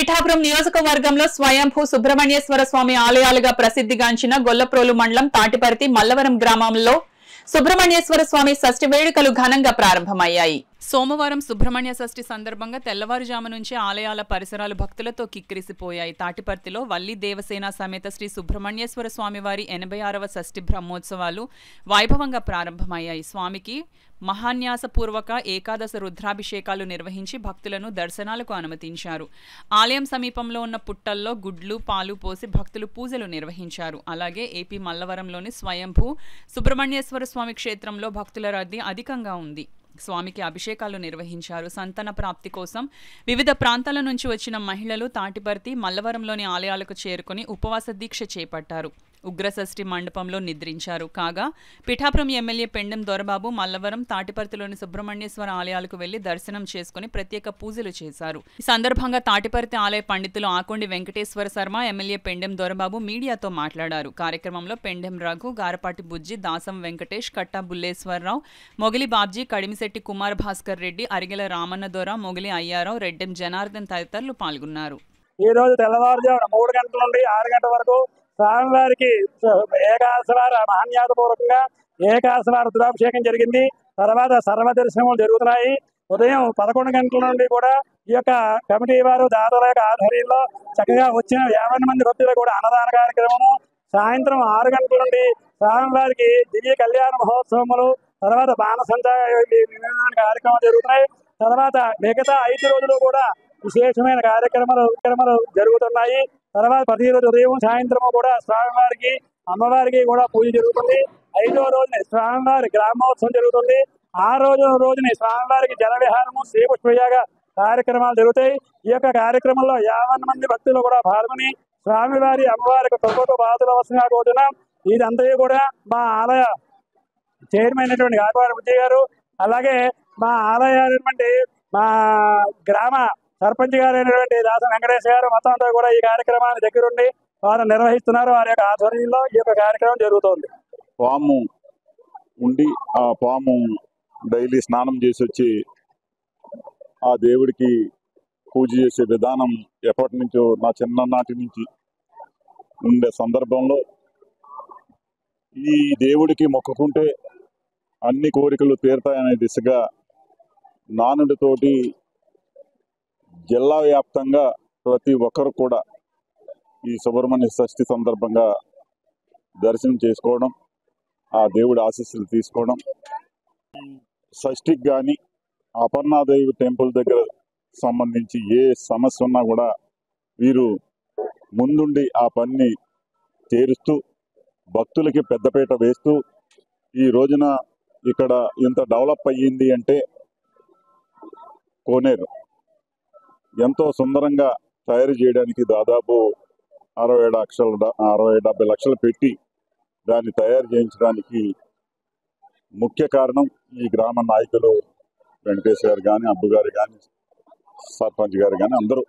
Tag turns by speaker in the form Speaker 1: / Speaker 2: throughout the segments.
Speaker 1: పిఠాపురం నియోజకవర్గంలో స్వయంభూ సుబ్రహ్మణ్యేశ్వర స్వామి ఆలయాలుగా ప్రసిద్ధిగాంచిన గొల్లప్రోలు మండలం తాటిపర్తి మల్లవరం గ్రామంలో సుబ్రహ్మణ్యేశ్వర స్వామి షష్ఠి వేడుకలు ఘనంగా ప్రారంభమయ్యాయి. సోమవారం సుబ్రహ్మణ్య షష్ఠి సందర్భంగా తెల్లవారుజాము నుంచి ఆలయాల పరిసరాలు భక్తులతో కిక్కిరిసిపోయాయి. తాటిపర్తిలో వల్లి దేవసేన సమేత శ్రీ సుబ్రహ్మణ్యేశ్వర స్వామివారి 86వ షష్ఠి బ్రహ్మోత్సవాలు వైభవంగా ప్రారంభమయ్యాయి. స్వామికి మహాన్యాసపూర్వక ఏకాదశ రుద్రాభిషేకాలు నిర్వహించి భక్తులను దర్శనాలకు అనుమతించారు. ఆలయం సమీపంలో ఉన్న పుట్టల్లో గుడ్లు పాలు పోసి భక్తులు పూజలు నిర్వహించారు. అలాగే ఏపీ మల్లవరంలోని స్వయంభూ సుబ్రహ్మణ్యేశ్వర స్వామి క్షేత్రంలో భక్తుల రద్దీ అధికంగా ఉంది. స్వామికి అభిషేకాలు నిర్వహించారు. సంతాన ప్రాప్తి కోసం వివిధ ప్రాంతాల నుంచి వచ్చిన మహిళలు తాటిపర్తి మల్లవరంలోని ఆలయాలకు చేరుకుని ఉపవాస దీక్ష చేపట్టారు. ఉగ్రషష్ఠి మండపంలో నిద్రించారు. కాగా పిఠాపురం ఎమ్మెల్యే పెండెం దొరబాబు మల్లవరం తాటిపర్తిలోని సుబ్రహ్మణ్యేశ్వర ఆలయాలకు వెళ్లి దర్శనం చేసుకుని ప్రత్యేక పూజలు చేశారు. ఈ సందర్భంగా తాటిపర్తి ఆలయ పండితులు ఆకొండి వెంకటేశ్వర శర్మ, ఎమ్మెల్యే పెండెం దొరబాబు మీడియాతో మాట్లాడారు. కార్యక్రమంలో పెండెం రఘు, గారపాటి బుజ్జి, దాసం వెంకటేష్, కట్టా బుల్లేశ్వరరావు, మొగిలి బాబ్జీ, కడిమిశెట్టి కుమార్ భాస్కర్ రెడ్డి, అరిగెల రామన్న దొర, మొగిలి అయ్యారావు, రెడ్డెం జనార్దన్ తదితరులు పాల్గొన్నారు.
Speaker 2: ఈ రోజు తెల్లవారుజామున 3 గంటల నుండి 6 గంటల వరకు స్వామివారికి ఏకాదశవార మహాన్యాసపూర్వకంగా ఏకాదశవార రుద్రాభిషేకం జరిగింది. తర్వాత సర్వ దర్శనములు జరుగుతున్నాయి. ఉదయం 11 గంటల నుండి కూడా ఈ యొక్క కమిటీ వారు దాతల యొక్క ఆధ్వర్యంలో చక్కగా వచ్చిన 50 మంది భక్తులు కూడా అన్నదాన కార్యక్రమము, సాయంత్రం 6 గంటల నుండి స్వామివారికి దివ్య కళ్యాణ మహోత్సవములు, తర్వాత బాణసంచా కార్యక్రమాలు జరుగుతున్నాయి. తర్వాత మిగతా 5 రోజులు కూడా విశేషమైన కార్యక్రమాలు జరుగుతున్నాయి. తర్వాత ప్రతిరోజు ఉదయం సాయంత్రము కూడా స్వామివారికి అమ్మవారికి కూడా పూజ జరుగుతుంది. 5వ రోజున స్వామివారి గ్రామోత్సవం జరుగుతుంది. ఆ రోజుని స్వామివారికి జల విహారము, శ్రీపుష్పయాగ కార్యక్రమాలు జరుగుతాయి. ఈ యొక్క కార్యక్రమంలో 50 మంది భక్తులు కూడా పాల్గొని స్వామివారి అమ్మవారికి ప్రభుత్వ బాధల వసంగా కూర్చున్నాం. ఇదంతా కూడా మా ఆలయ చైర్మన్ అయినటువంటి గారపాటి బుజ్జి గారు, అలాగే మా ఆలయమైనటువంటి మా గ్రామ సర్పంచ్ గారు అయినటువంటి దాసం వెంకటేశ్వర గారు మొత్తం అంతా కూడా ఈ కార్యక్రమాన్ని దగ్గరుండి వారు నిర్వహిస్తున్నారు. వారి యొక్క ఆధ్వర్యంలో ఈ యొక్క కార్యక్రమం జరుగుతోంది.
Speaker 3: పాము ఉండి ఆ పాము డైలీ స్నానం చేసి వచ్చి ఆ దేవుడికి పూజ చేసే విధానం ఎప్పటి నుంచో నా చిన్ననాటి నుంచి ఉండే సందర్భంలో ఈ దేవుడికి మొక్కుకుంటే అన్ని కోరికలు తీరుతాయనే దిశగా నానుడితోటి జిల్లా వ్యాప్తంగా ప్రతి ఒక్కరు కూడా ఈ సుబ్రహ్మణ్య షష్ఠి సందర్భంగా దర్శనం చేసుకోవడం, ఆ దేవుడి ఆశీస్సులు తీసుకోవడం. షష్ఠికి కానీ అపర్ణాదేవి టెంపుల్ దగ్గర సంబంధించి ఏ సమస్య ఉన్నా కూడా వీరు ముందుండి ఆ పని చేరుస్తూ భక్తులకి పెద్దపీట వేస్తూ ఈ రోజున ఇక్కడ ఇంత డెవలప్ అయ్యింది అంటే కోనేరు ఎంతో సుందరంగా తయారు చేయడానికి దాదాపు 60-70 లక్షలు పెట్టి దాన్ని తయారు చేయించడానికి ముఖ్య కారణం ఈ గ్రామ నాయకులు వెంకటేశ్వర గారు కానీ, అబ్బు గారు కానీ, సర్పంచ్ గారు కానీ అందరూ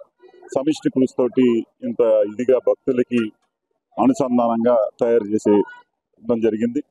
Speaker 3: సమిష్టి కృషితోటి ఇంత ఇదిగా భక్తులకి అనుసంధానంగా తయారు చేసేయడం జరిగింది.